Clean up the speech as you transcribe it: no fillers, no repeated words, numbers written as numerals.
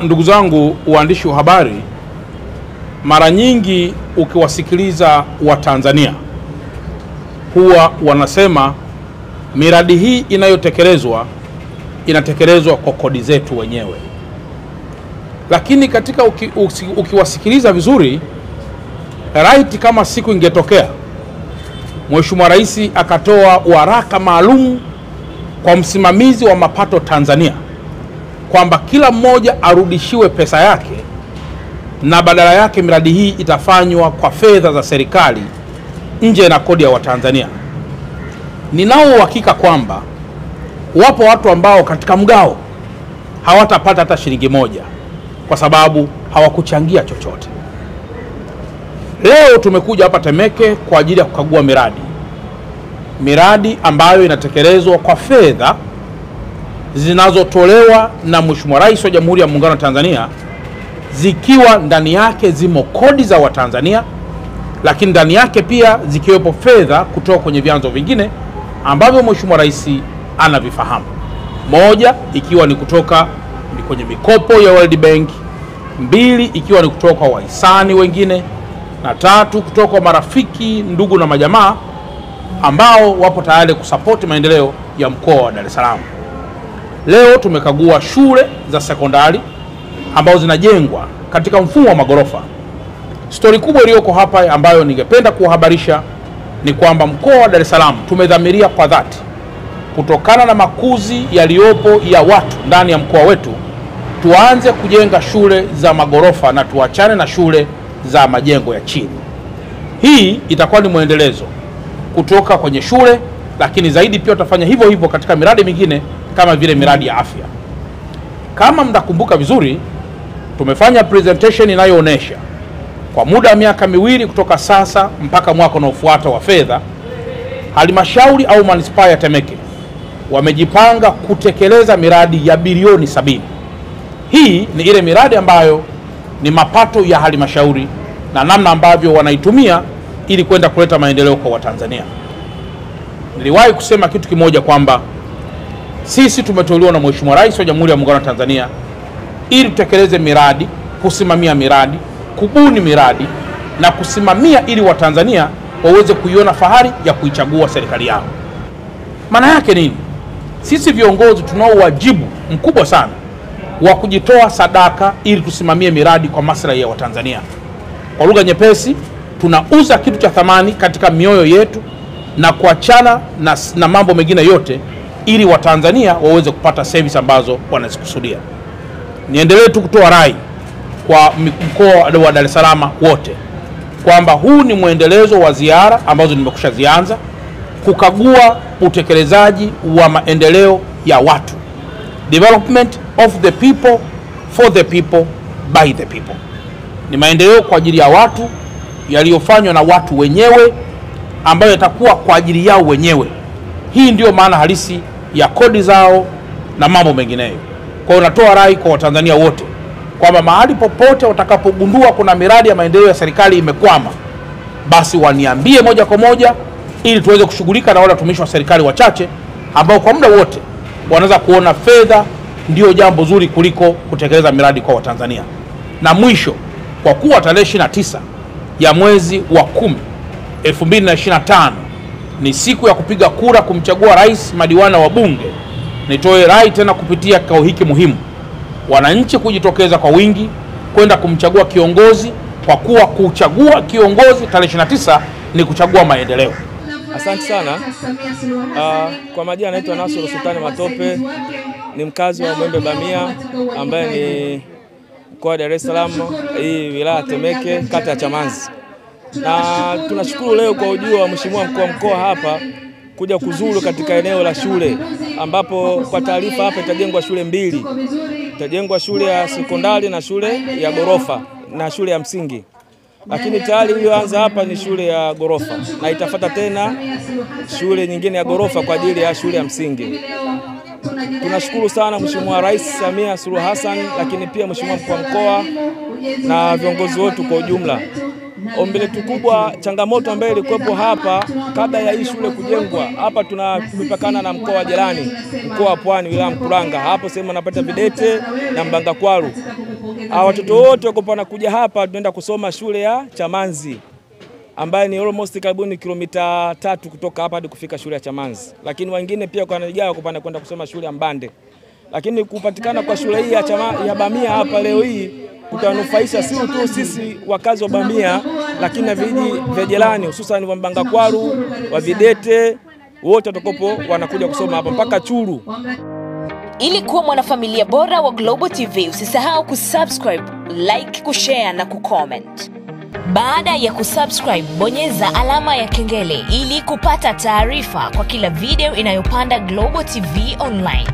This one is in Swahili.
Ndugu zangu waandishi wa habari, mara nyingi ukiwasikiliza Watanzania huwa wanasema miradi hii inayotekelezwa inatekelezwa kwa kodi zetu wenyewe. Lakini katika ukiwasikiliza vizuri, right, kama siku ingetokea Mheshimiwa Rais akatoa waraka maalum kwa msimamizi wa mapato Tanzania kwamba kila mmoja arudishiwe pesa yake na badala yake miradi hii itafanywa kwa fedha za serikali nje na kodi ya Watanzania, ninao uhakika kwamba wapo watu ambao katika mgao hawatapata hata shilingi moja kwa sababu hawakuchangia chochote. Leo tumekuja hapa Temeke kwa ajili ya kukagua miradi ambayo inatekelezwa kwa fedha zinazotolewa na Mheshimiwa Rais wa Jamhuri ya Muungano wa Tanzania, zikiwa ndani yake zimo kodi za Watanzania, lakini ndani yake pia zikiwepo fedha kutoka kwenye vyanzo vingine ambavyo Mheshimiwa Rais anavifahamu. Moja ikiwa ni kutoka kwenye mikopo ya World Bank, mbili ikiwa ni kutoka kwa wahisani wengine, na tatu kutoka kwa marafiki, ndugu na majamaa ambao wapo tayari kusapoti maendeleo ya mkoa wa Dar es Salaam. Leo tumekagua shule za sekondari ambazo zinajengwa katika mfumo wa magorofa. Stori kubwa iliyoko hapa ambayo ningependa kuhabarisha ni kwamba mkoa wa Dar es Salaam tumedhamiria kwa dhati, kutokana na makuzi yaliyopo ya watu ndani ya mkoa wetu, tuanze kujenga shule za magorofa na tuachane na shule za majengo ya chini. Hii itakuwa ni muendelezo kutoka kwenye shule, lakini zaidi pia tutafanya hivyo hivyo katika miradi mingine kama vile miradi ya afya. Kama mnakumbuka vizuri, tumefanya presentation inayoonesha kwa muda wa miaka miwili kutoka sasa mpaka mwaka unaofuata wa fedha, halmashauri au manispaa ya Temeke wamejipanga kutekeleza miradi ya bilioni 70. Hii ni ile miradi ambayo ni mapato ya halmashauri na namna ambavyo wanaitumia ili kwenda kuleta maendeleo kwa Watanzania. Niliwahi kusema kitu kimoja kwamba sisi tumeteuliwa na Mheshimiwa Rais wa Jamhuri ya Muungano wa Tanzania ili tutekeleze miradi, kusimamia miradi, kubuni miradi na kusimamia ili Watanzania waweze kuiona fahari ya kuichagua serikali yao. Maana yake nini? Sisi viongozi tunao wajibu mkubwa sana wa kujitoa sadaka ili tusimamie miradi kwa maslahi ya Watanzania. Kwa lugha nyepesi, tunauza kitu cha thamani katika mioyo yetu na kuachana na mambo mengine yote ili Watanzania waweze kupata service ambazo wanazikusudia. Niendelee tu kutoa rai kwa mkoa wa Dar es Salaam wote kwamba huu ni muendelezo wa ziara ambazo nimekusha zianza kukagua utekelezaji wa maendeleo ya watu. Development of the people, for the people, by the people. Ni maendeleo kwa ajili ya watu yaliyofanywa na watu wenyewe ambayo yatakuwa kwa ajili yao wenyewe. Hii ndio maana halisi ya kodi zao na mambo mengineyo. Kwa hiyo natoa rai kwa Watanzania wote kwamba mahali popote watakapogundua kuna miradi ya maendeleo ya serikali imekwama, basi waniambie moja kwa moja ili tuweze kushughulika na wale watumishi wa serikali wachache ambao kwa muda wote wanaweza kuona fedha ndio jambo zuri kuliko kutekeleza miradi kwa Watanzania. Na mwisho, kwa kuwa tarehe 29 ya mwezi wa 10 2025 ni siku ya kupiga kura kumchagua rais, madiwani wa bunge, nitoe rai tena kupitia kikao hiki muhimu wananchi kujitokeza kwa wingi kwenda kumchagua kiongozi, kwa kuwa kuchagua kiongozi tarehe 29 ni kuchagua maendeleo. Asante sana. Kwa majina naitwa Nasoro Sultani Matope, ni mkazi wa Mwembe Bamia ambaye ni mkoa wa Dar es Salaam, hii wilaya Temeke, kata ya Chamazi. Na tunashukuru leo kwa ujio wa Mheshimiwa mkuu wa mkoa hapa kuja kuzuru katika eneo la shule, ambapo kwa taarifa hapa itajengwa shule mbili. Itajengwa shule ya sekondari na shule ya gorofa na shule ya msingi. Lakini tayari iliyoanza hapa ni shule ya gorofa na itafuata tena shule nyingine ya gorofa kwa ajili ya shule ya msingi. Tunashukuru sana Mheshimiwa Rais Samia Suluhu Hassan, lakini pia Mheshimiwa mkuu wa mkoa na viongozi wetu kwa ujumla Ombi letu kubwa, changamoto ambayo ilikuwepo hapa kabla ya hii shule kujengwa, hapa tumepakana na mkoa wa jirani, mkoa wa Pwani, wilaya Mkuranga. Hapo sehemu wanapata Videte na Mbangakwaru. Watoto wote wako kuja hapa, tunaenda kusoma shule ya Chamanzi, ambaye ni almost karibu kilomita 3 kutoka hapa hadi kufika shule ya Chamanzi. Lakini wengine pia kwa wanajaa kupanda kwenda kusoma shule ya Mbande. Lakini kupatikana kwa shule hii ya Bamia hapa leo hii kutanufaisha sio tu sisi wakazi wa Bamia, lakini na vijiji vya jirani, hususan wa Mbangakwaru, wa Videte, wote watakopo wanakuja kusoma hapa mpaka Churu. Ili kuwa mwanafamilia bora wa Global TV, usisahau kusubscribe, like, kushare na kucomment. Baada ya kusubscribe, bonyeza alama ya kengele ili kupata taarifa kwa kila video inayopanda Global TV Online.